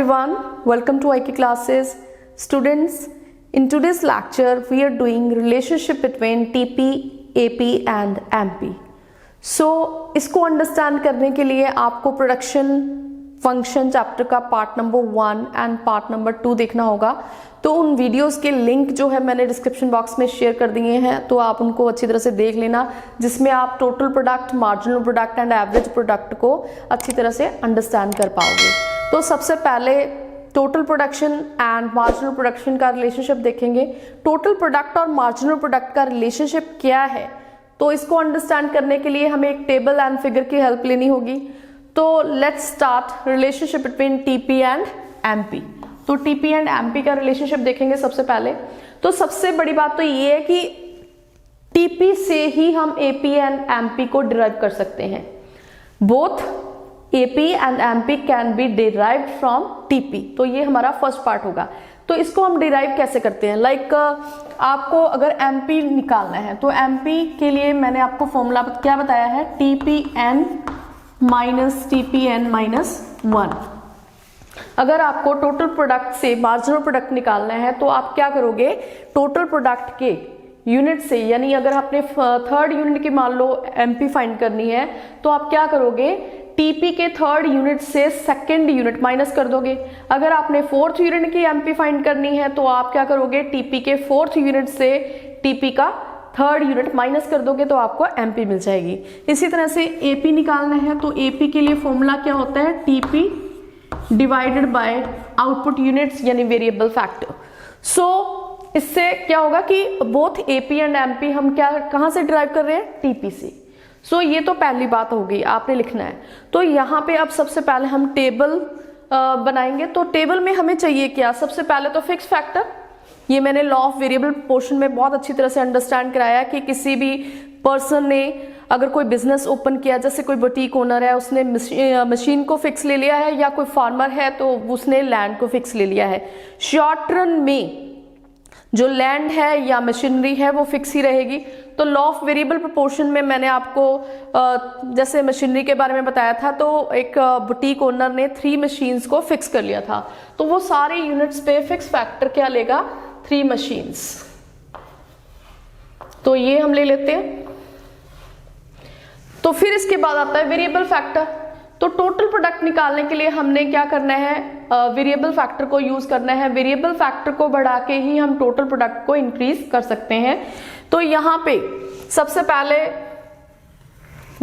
everyone, welcome to IK classes. Students, in today's lecture we are doing relationship between TP, AP and MP. So इसको understand करने के लिए आपको production function chapter का part number 1 and part number 2 देखना होगा। तो उन वीडियोस के लिंक जो है मैंने डिस्क्रिप्शन बॉक्स में शेयर कर दिए हैं, तो आप उनको अच्छी तरह से देख लेना, जिसमें आप total product, marginal product and average product को अच्छी तरह से अंडरस्टैंड कर पाओगे। तो सबसे पहले total production and marginal production का रिलेशनशिप देखेंगे। टोटल प्रोडक्ट और मार्जिनल प्रोडक्ट का रिलेशनशिप क्या है, तो इसको अंडरस्टैंड करने के लिए हमें एक टेबल एंड फिगर की हेल्प लेनी होगी। तो let's start relationship between TP and MP. तो टीपी एंड एमपी का रिलेशनशिप देखेंगे सबसे पहले। तो सबसे बड़ी बात तो ये है कि टीपी से ही हम एपी एंड एमपी को डिराइव कर सकते हैं। Both AP and MP can be derived from TP. तो ये हमारा फर्स्ट पार्ट होगा। तो इसको हम डिराइव कैसे करते हैं, आपको अगर एमपी निकालना है तो एमपी के लिए मैंने आपको फॉर्मूला क्या बताया है, टीपीएन माइनस टीपीएन माइनस 1। अगर आपको टोटल प्रोडक्ट से मार्जिनल प्रोडक्ट निकालना है तो आप क्या करोगे, टोटल प्रोडक्ट के यूनिट से, यानी अगर आपने थर्ड यूनिट की मान लो एमपी फाइंड करनी है तो आप क्या करोगे, टीपी के थर्ड यूनिट से सेकंड यूनिट माइनस कर दोगे। अगर आपने फोर्थ यूनिट की एमपी फाइंड करनी है तो आप क्या करोगे, टीपी के फोर्थ यूनिट से टीपी का थर्ड यूनिट माइनस कर दोगे तो आपको एमपी मिल जाएगी। इसी तरह से एपी निकालना है तो एपी के लिए फॉर्मूला क्या होता है, TP divided by output units यानी वेरिएबल फैक्टर। सो इससे क्या होगा कि बोथ एपी एंड एमपी हम कहां से डिराइव कर रहे हैं, टीपी से। सो ये तो पहली बात हो गई, आपने लिखना है। तो यहाँ पे अब सबसे पहले हम टेबल बनाएंगे। तो टेबल में हमें चाहिए क्या, सबसे पहले तो फिक्स फैक्टर। ये मैंने लॉ ऑफ वेरिएबल पोर्शन में बहुत अच्छी तरह से अंडरस्टैंड कराया कि किसी भी पर्सन ने अगर कोई बिजनेस ओपन किया, जैसे कोई बुटीक ओनर है, उसने मशीन को फिक्स ले लिया है, या कोई फार्मर है तो उसने लैंड को फिक्स ले लिया है। शॉर्ट रन में जो लैंड है या मशीनरी है वो फिक्स ही रहेगी। तो लॉ ऑफ वेरिएबल प्रोपोर्शन में मैंने आपको जैसे मशीनरी के बारे में बताया था, तो एक बुटीक ओनर ने 3 मशीन्स को फिक्स कर लिया था, तो वो सारे यूनिट्स पे फिक्स फैक्टर क्या लेगा, 3 मशीन्स। तो ये हम ले लेते हैं। तो फिर इसके बाद आता है वेरिएबल फैक्टर। तो टोटल प्रोडक्ट निकालने के लिए हमने क्या करना है, वेरिएबल फैक्टर को यूज करना है। वेरिएबल फैक्टर को बढ़ा के ही हम टोटल प्रोडक्ट को इंक्रीज कर सकते हैं। तो यहाँ पे सबसे पहले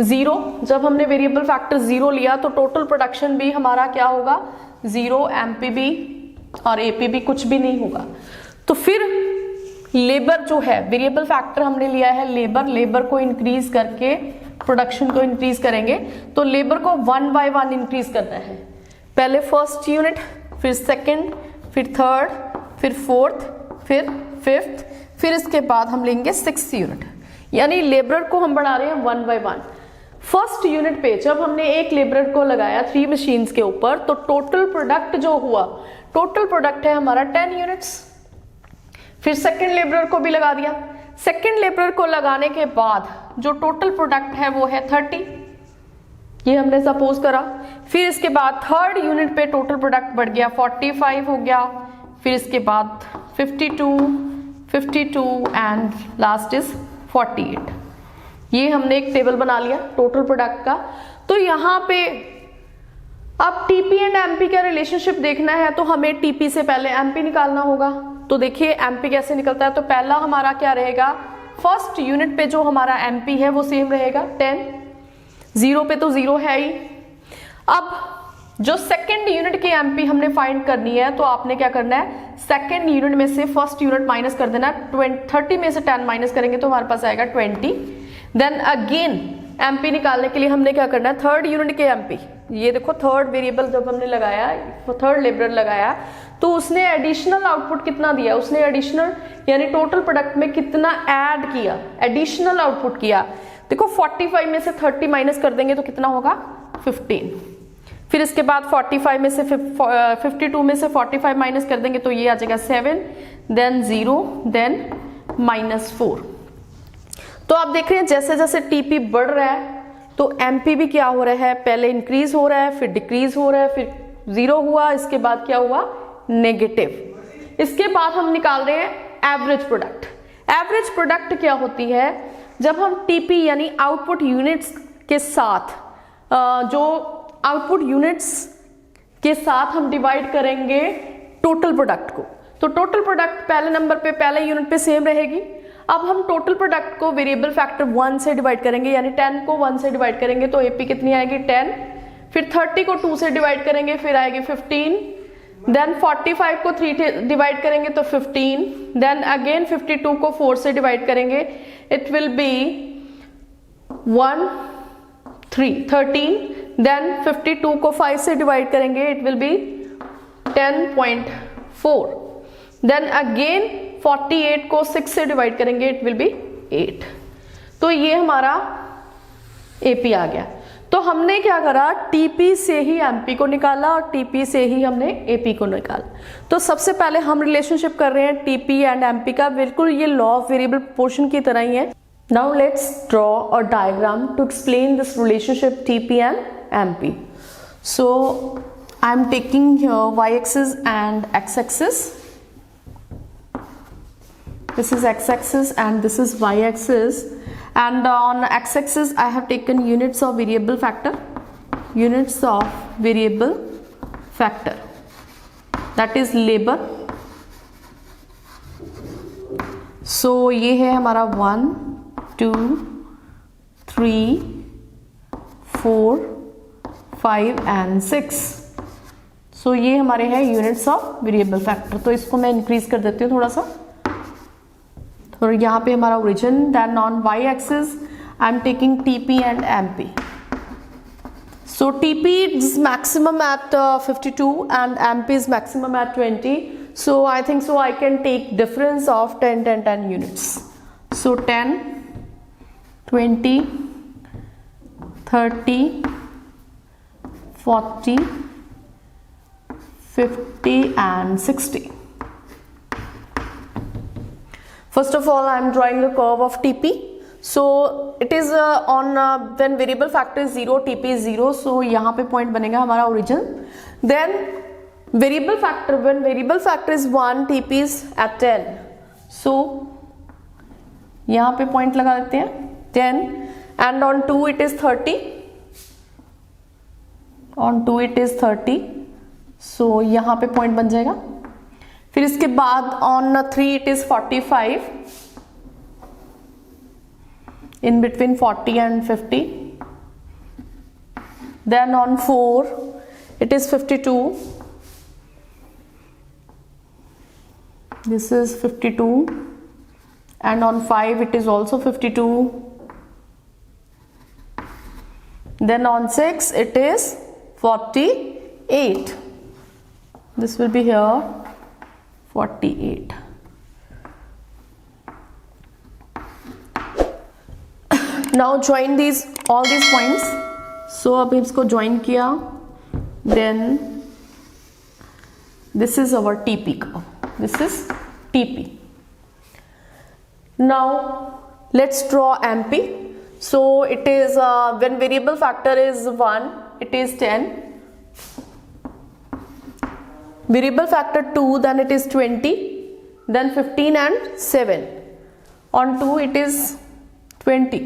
0, जब हमने वेरिएबल फैक्टर 0 लिया तो टोटल प्रोडक्शन भी हमारा क्या होगा, 0, एमपी भी और एपी भी कुछ भी नहीं होगा। तो फिर लेबर जो है, वेरिएबल फैक्टर हमने लिया है लेबर को इंक्रीज करके प्रोडक्शन को इंक्रीज करेंगे। तो लेबर को 1 बाय 1 इंक्रीज करना है। पहले फर्स्ट यूनिट, फिर सेकंड, फिर थर्ड, फिर फोर्थ, फिर फिफ्थ, फिर इसके बाद हम लेंगे 6th यूनिट, यानी लेबर को हम बढ़ा रहे हैं 1 बाय 1। फर्स्ट यूनिट पे जब हमने एक लेबर को लगाया 3 मशीन्स के ऊपर, तो टोटल प्रोडक्ट जो हुआ, टोटल प्रोडक्ट है हमारा 10 यूनिट्स। फिर सेकंड लेबर को भी लगा दिया। सेकंड लेबर को लगाने के बाद जो टोटल प्रोडक्ट है वो है 30, ये हमने सपोज करा। फिर इसके बाद थर्ड यूनिट पे टोटल प्रोडक्ट बढ़ गया, 45 हो गया। फिर इसके बाद 52 एंड लास्ट इज 48। ये हमने एक टेबल बना लिया टोटल प्रोडक्ट का। तो यहाँ पे अब टीपी एंड एमपी का रिलेशनशिप देखना है तो हमें टीपी से पहले एमपी निकालना होगा। तो देखिए एमपी कैसे निकलता है। तो पहला हमारा क्या रहेगा, फर्स्ट यूनिट पे जो हमारा एमपी है वो सेम रहेगा 10, 0 पे तो 0 है ही। अब जो सेकंड यूनिट की एमपी हमने फाइंड करनी है तो आपने क्या करना है, सेकंड यूनिट में से फर्स्ट यूनिट माइनस कर देना। 30 में से 10 माइनस करेंगे तो हमारे पास आएगा 20। देन अगेन एमपी निकालने के लिए हमने क्या करना है, थर्ड यूनिट के एमपी, ये देखो थर्ड वेरिएबल जब हमने लगाया, थर्ड लेबर लगाया, तो उसने एडिशनल आउटपुट कितना दिया, उसने एडिशनल यानी टोटल प्रोडक्ट में कितना ऐड किया, एडिशनल आउटपुट किया। देखो 45 में से 30 माइनस कर देंगे तो कितना होगा, 15। फिर इसके बाद 45 में से 52 में से 45 माइनस कर देंगे तो ये आ जाएगा 7, देन 0, देन -4। तो आप देख रहे हैं जैसे जैसे टीपी बढ़ रहा है तो एमपी भी क्या हो रहा है, पहले इंक्रीज हो रहा है, फिर डिक्रीज हो रहा है, फिर 0 हुआ, इसके बाद क्या हुआ, नेगेटिव। इसके बाद हम निकाल रहे हैं एवरेज प्रोडक्ट। एवरेज प्रोडक्ट क्या होती है, जब हम टीपी यानी आउटपुट यूनिट्स के साथ जो आउटपुट यूनिट्स के साथ हम डिवाइड करेंगे टोटल प्रोडक्ट को, तो टोटल प्रोडक्ट पहले नंबर पे पहले यूनिट पे सेम रहेगी। अब हम टोटल प्रोडक्ट को वेरिएबल फैक्टर 1 से डिवाइड करेंगे, यानी 10 को 1 से डिवाइड करेंगे तो एपी कितनी आएगी 10, फिर 30 को 2 से डिवाइड करेंगे फिर आएगी 15, देन 45 को 3 से डिवाइड करेंगे तो 15, देन अगेन 52 को 4 से डिवाइड करेंगे, इट विल बी 13, देन 52 को 5 से डिवाइड करेंगे, it will be 10.4, then again 48 को 6 से डिवाइड करेंगे, इट विल बी 8। तो ये हमारा एपी आ गया। तो हमने क्या करा, टीपी से ही एमपी को निकाला और टीपी से ही हमने एपी को निकाला। तो सबसे पहले हम रिलेशनशिप कर रहे हैं टीपी एंड एमपी का, बिल्कुल ये लॉ ऑफ वेरिएबल प्रोपोर्शन की तरह ही है। Now let's draw a diagram to explain this relationship TP and MP. So I am taking here y axis and x axis. This is x axis and this is y axis, and on x axis I have taken units of variable factor, that is labor. So ये है हमारा 1 2 3 4 5 and 6। सो ये हमारे हैं units of variable factor. तो इसको मैं increase कर देती हूँ थोड़ा सा, और यहाँ पे हमारा origin, then on y axis I am taking TP and MP. So TP is maximum at 52 and MP is maximum at 20। So I think so I can take difference of 10 units. सो 10 20 30 40 50 and 60. First of all, I am drawing the curve of TP. So it is on when variable factor is 0, TP is 0. So यहाँ पे point बनेगा हमारा origin. Then variable factor, when variable factor is 1, TP is at 10. So यहाँ पे point लगा देते हैं 10, and on 2 it is 30. On 2 it is 30. So यहाँ पे पॉइंट बन जाएगा। फिर इसके बाद on 3 it is 45, in between 40 and 50, then on 4 it is 52, this is 52, and on 5 it is also 52, then on 6 it is 48. This will be here 48. Now join all these points. So अब इसको join किया, then this is our TP curve. This is TP. Now let's draw MP. So it is when variable factor is 1, it is 10. Variable factor 2, then it is 20, then 15 and 7. On 2 it is 20.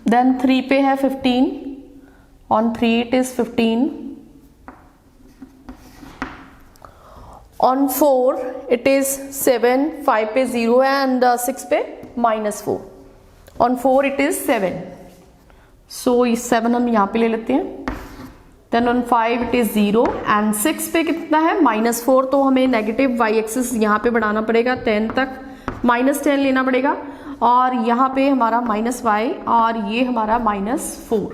Then 3 पे है 15, on 3 it is 15. On 4 it is 7, 5 पे 0 है and 6 पे -4. On 4 it is 7. So 7 हम यहाँ पे ले लेते हैं. Then on 5 it is 0 and 6 पे कितना है -4, तो हमें नेगेटिव y एक्सिस यहाँ पे बढ़ाना पड़ेगा 10 तक, -10 लेना पड़ेगा, और यहाँ पे हमारा -y और ये हमारा -4.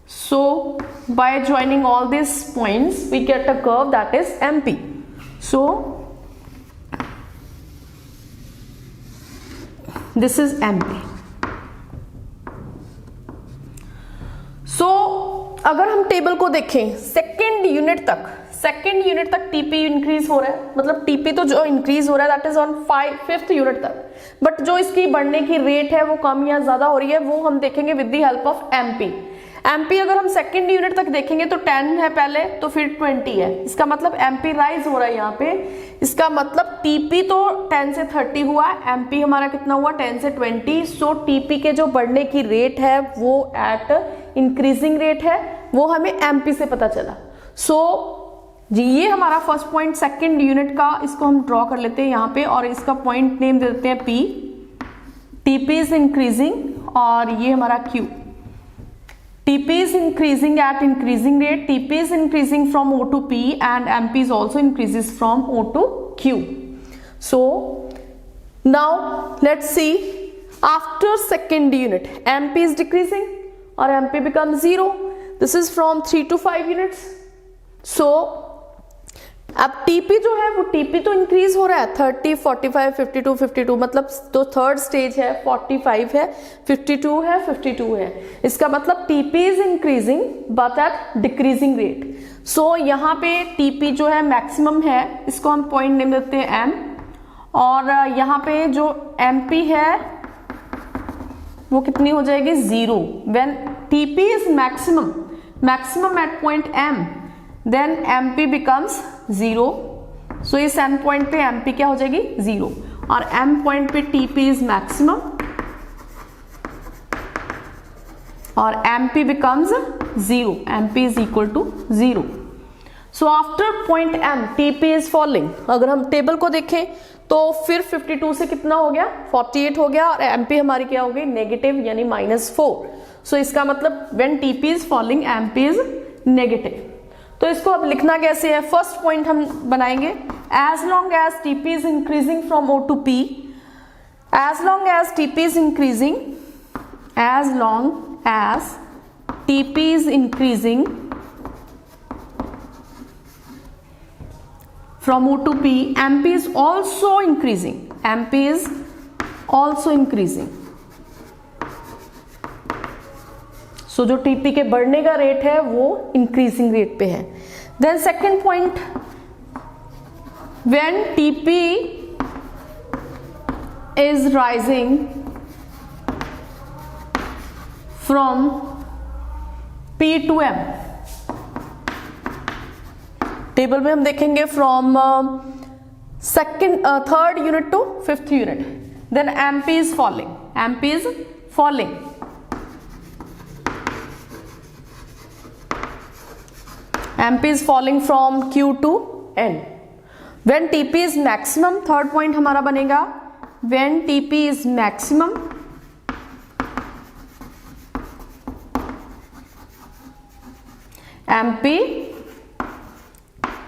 So by joining all these points we get a curve that is MP. So this is MP. So अगर हम टेबल को देखें सेकेंड यूनिट तक टीपी इंक्रीज हो रहा है, मतलब टीपी तो जो इंक्रीज हो रहा है that is on 5th unit तक, बट जो इसकी बढ़ने की रेट है वो कम या ज्यादा हो रही है, वो हम देखेंगे with the help of MP. MP अगर हम सेकेंड यूनिट तक देखेंगे तो 10 है पहले, तो फिर 20 है, इसका मतलब एमपी राइज हो रहा है यहाँ पे। इसका मतलब टीपी तो 10 से 30 हुआ, एमपी हमारा कितना हुआ 10 से 20। सो टीपी के जो बढ़ने की रेट है वो एट इंक्रीजिंग रेट है, वो हमें एमपी से पता चला। सो जी ये हमारा फर्स्ट पॉइंट सेकेंड यूनिट का, इसको हम ड्रॉ कर लेते हैं यहाँ पे और इसका पॉइंट नेम दे देते हैं पी। टीपी इज इंक्रीजिंग और ये हमारा Q. TP is increasing at increasing rate. TP is increasing from O to P and MP is also increases from O to Q. So now let's see after second unit MP is decreasing or MP becomes 0. This is from 3 to 5 units. So अब TP जो है वो TP तो increase हो रहा है 30, 45, 52, 52, मतलब तो थर्ड स्टेज है 45 है, 52 है, 52 है। इसका मतलब TP is increasing but at decreasing rate. So यहाँ पे TP जो है मैक्सिमम है, इसको हम पॉइंट नेम देते हैं M, और यहाँ पे जो MP है वो कितनी हो जाएगी 0। When TP is maximum at point M, then MP becomes 0। So इस M पॉइंट पे MP क्या हो जाएगी 0, और M पॉइंट पे TP इज मैक्सिमम और MP becomes 0, MP is equal to 0। So after point M TP is falling. अगर हम टेबल को देखें तो फिर 52 से कितना हो गया 48 हो गया, और MP हमारी क्या हो गई नेगेटिव यानी -4। सो इसका मतलब when TP is falling MP is negative. तो इसको अब लिखना कैसे है, फर्स्ट पॉइंट हम बनाएंगे as long as TP is increasing from O to P, as long as TP is increasing, as long as TP is increasing from O to P, MP is also increasing, MP is also increasing। सो जो TP के बढ़ने का rate है वो increasing rate पे है। Then second point, when TP is rising from P to M, table में हम देखेंगे from third unit to 5th unit, then MP is falling, MP is falling, MP is falling from Q to N. When TP is maximum, third point हमारा बनेगा when TP is maximum, MP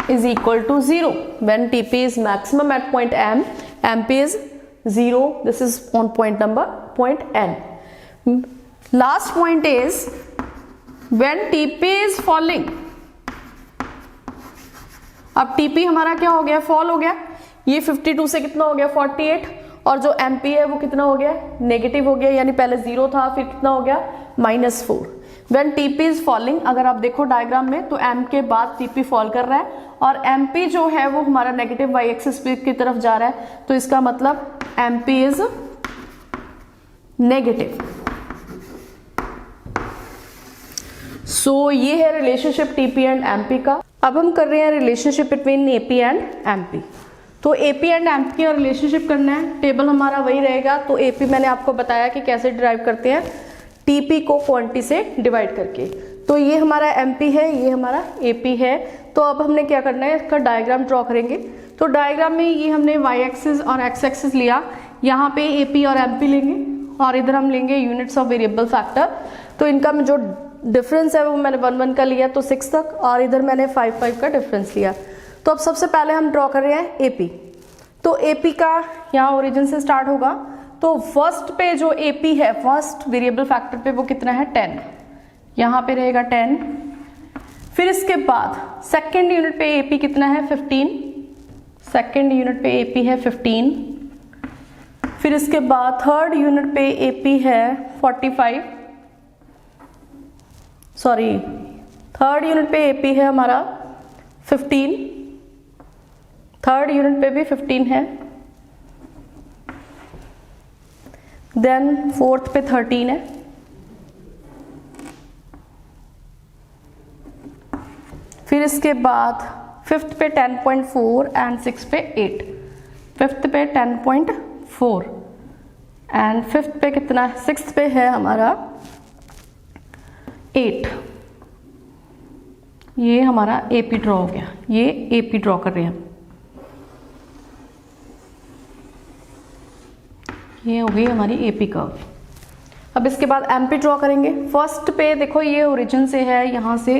is equal to 0. When TP is maximum at point M, MP is 0. This is on point N. Last point is when TP is falling, अब TP हमारा क्या हो गया fall हो गया, ये 52 से कितना हो गया 48, और जो MP है वो कितना हो गया नेगेटिव हो गया, यानी पहले 0 था फिर कितना हो गया -4। व्हेन TP इज फॉलिंग, अगर आप देखो डायग्राम में तो M के बाद TP फॉल कर रहा है और MP जो है वो हमारा नेगेटिव y एक्सिस की तरफ जा रहा है, तो इसका मतलब MP इज नेगेटिव। सो ये है रिलेशनशिप TP एंड MP का। अब हम कर रहे हैं relationship between AP and MP। तो AP एंड MP का रिलेशनशिप करना है, टेबल हमारा वही रहेगा। तो AP मैंने आपको बताया कि कैसे डिराइव करते हैं, TP को क्वांटिटी से डिवाइड करके। तो ये हमारा MP है, ये हमारा AP है। तो अब हमने क्या करना है, इसका डायग्राम ड्रॉ करेंगे। तो डायग्राम में ये हमने y एक्सिस और x एक्सिस लिया, यहाँ पे AP और MP लेंगे और इधर हम लेंगे यूनिट्स ऑफ वेरिएबल फैक्टर। तो इनका जो डिफरेंस है वो मैंने 1 1 का लिया तो 6 तक, और इधर मैंने 5 5 का डिफरेंस लिया। तो अब सबसे पहले हम ड्रॉ कर रहे हैं AP। तो AP का यहाँ ओरिजिन से स्टार्ट होगा। तो फर्स्ट पे जो AP है, फर्स्ट वेरिएबल फैक्टर पे वो कितना है 10, यहाँ पे रहेगा 10। फिर इसके बाद सेकेंड यूनिट पे AP कितना है 15, सेकेंड यूनिट पे AP है 15। फिर इसके बाद थर्ड यूनिट पे AP है 45, सॉरी थर्ड यूनिट पे एपी है हमारा 15, थर्ड यूनिट पे भी 15 है, देन फोर्थ पे 13 है, फिर इसके बाद फिफ्थ पे 10.4 एंड सिक्स पे 8, फिफ्थ पे 10.4 एंड फिफ्थ पे कितना है, सिक्स्थ पे है हमारा 8। ये हमारा एपी ड्रॉ हो गया, ये एपी ड्रॉ कर रहे हैं हम। ये हो गई हमारी एपी कर्व। अब इसके बाद एमपी ड्रॉ करेंगे। फर्स्ट पे देखो ये ओरिजिन से है यहां से,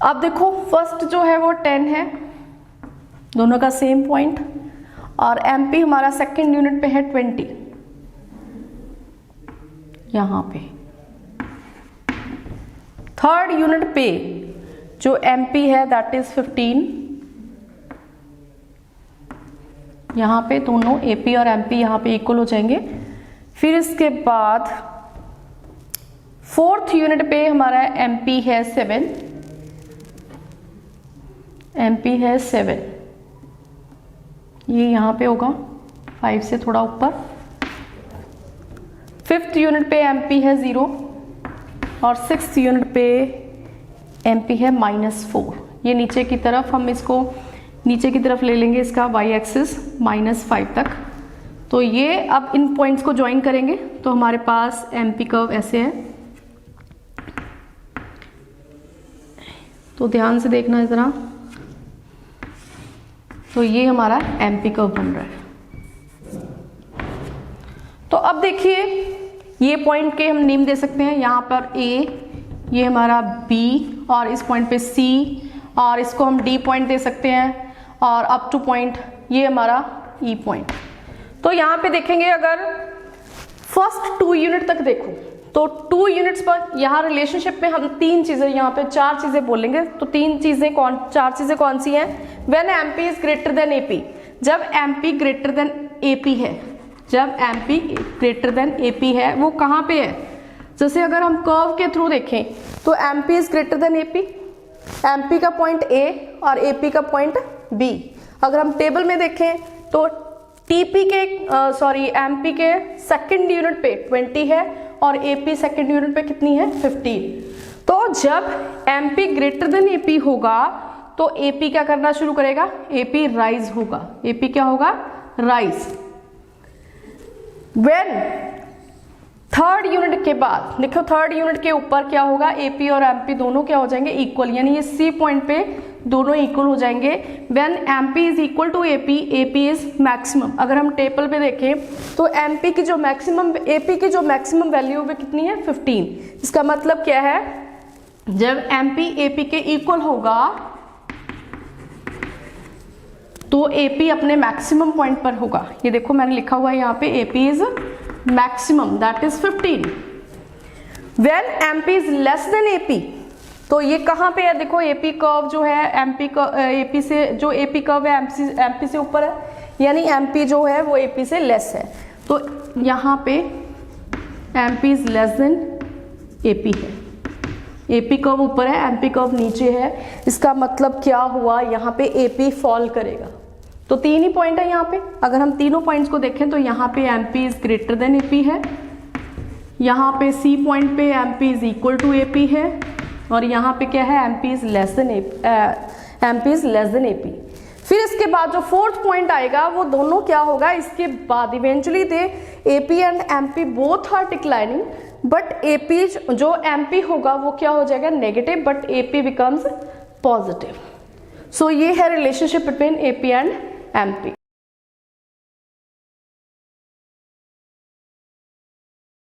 अब देखो फर्स्ट जो है वो 10 है, दोनों का सेम पॉइंट, और एमपी हमारा सेकंड यूनिट पे है 20 यहां पे। थर्ड यूनिट पे जो एमपी है दैट इज 15, यहां पे दोनों एपी और एमपी यहां पे इक्वल हो जाएंगे। फिर इसके बाद फोर्थ यूनिट पे हमारा एमपी है 7, एमपी है 7, ये यहां पे होगा 5 से थोड़ा ऊपर। फिफ्थ यूनिट पे एमपी है 0 और सिक्स्थ यूनिट पे एमपी है -4। ये नीचे की तरफ, हम इसको नीचे की तरफ ले लेंगे, इसका वाई एक्सिस -5 तक। तो ये अब इन पॉइंट्स को ज्वाइन करेंगे तो हमारे पास एमपी कर्व ऐसे है। तो ध्यान से देखना जरा, तो ये हमारा एमपी कर्व बन रहा है। तो अब देखिए ये पॉइंट के हम नेम दे सकते हैं, यहाँ पर ए, ये हमारा बी, और इस पॉइंट पे सी, और इसको हम डी पॉइंट दे सकते हैं, और अप टू पॉइंट ये हमारा ई पॉइंट। तो यहाँ पे देखेंगे अगर फर्स्ट 2 यूनिट तक देखो तो 2 यूनिट्स पर यहाँ रिलेशनशिप में हम 3 चीजें, यहाँ पे 4 चीजें बोलेंगे। तो 4 चीजें कौन सी हैं? When MP is greater than AP, जब एमपी ग्रेटर देन एपी है, जब एमपी ग्रेटर देन एपी है वो कहाँ पे है? जैसे अगर हम कर्व के थ्रू देखें तो MP is greater than AP, MP का पॉइंट ए और एपी का पॉइंट बी। अगर हम टेबल में देखें तो टीपी के एमपी के सेकंड यूनिट पे 20 है और एपी सेकंड यूनिट पे कितनी है? 15। तो जब एमपी ग्रेटर देन एपी होगा तो एपी क्या करना शुरू करेगा? एपी राइज होगा। एपी क्या होगा? राइज। व्हेन थर्ड यूनिट के बाद देखो, थर्ड यूनिट के ऊपर क्या होगा? एपी और एमपी दोनों क्या हो जाएंगे? इक्वल, यानी ये सी पॉइंट पे दोनों इक्वल हो जाएंगे। When MP is equal to AP, AP is maximum. अगर हम टेबल पे देखें तो एमपी की जो मैक्सिमम, एपी की जो मैक्सिमम वैल्यू है कितनी है? 15। इसका मतलब क्या है? जब एमपी एपी के इक्वल होगा तो एपी अपने मैक्सिमम पॉइंट पर होगा। ये देखो मैंने लिखा हुआ है यहाँ पे, AP is maximum that is 15। When MP is less than AP, तो ये कहाँ पे है? देखो एपी कर्व जो है एपी से, जो एपी कर्व है एमपी से ऊपर है, यानी एमपी जो है वो एपी से लेस है। तो यहाँ पे MP is less than AP है, एपी कर्व ऊपर है, एमपी कर्व नीचे है। इसका मतलब क्या हुआ? यहाँ पे एपी फॉल करेगा। तो 3 ही पॉइंट है यहाँ पे। अगर हम तीनों पॉइंट्स को देखें तो यहाँ पे MP is greater than AP है, यहाँ पे सी पॉइंट पे MP is equal to AP है, और यहाँ पे क्या है? MP is less than AP. फिर इसके बाद जो फोर्थ पॉइंट आएगा वो दोनों क्या होगा? इसके बाद eventually they AP and MP both are declining, but AP जो एमपी होगा वो क्या हो जाएगा? Negative, but AP becomes positive. So ये है relationship between AP and MP.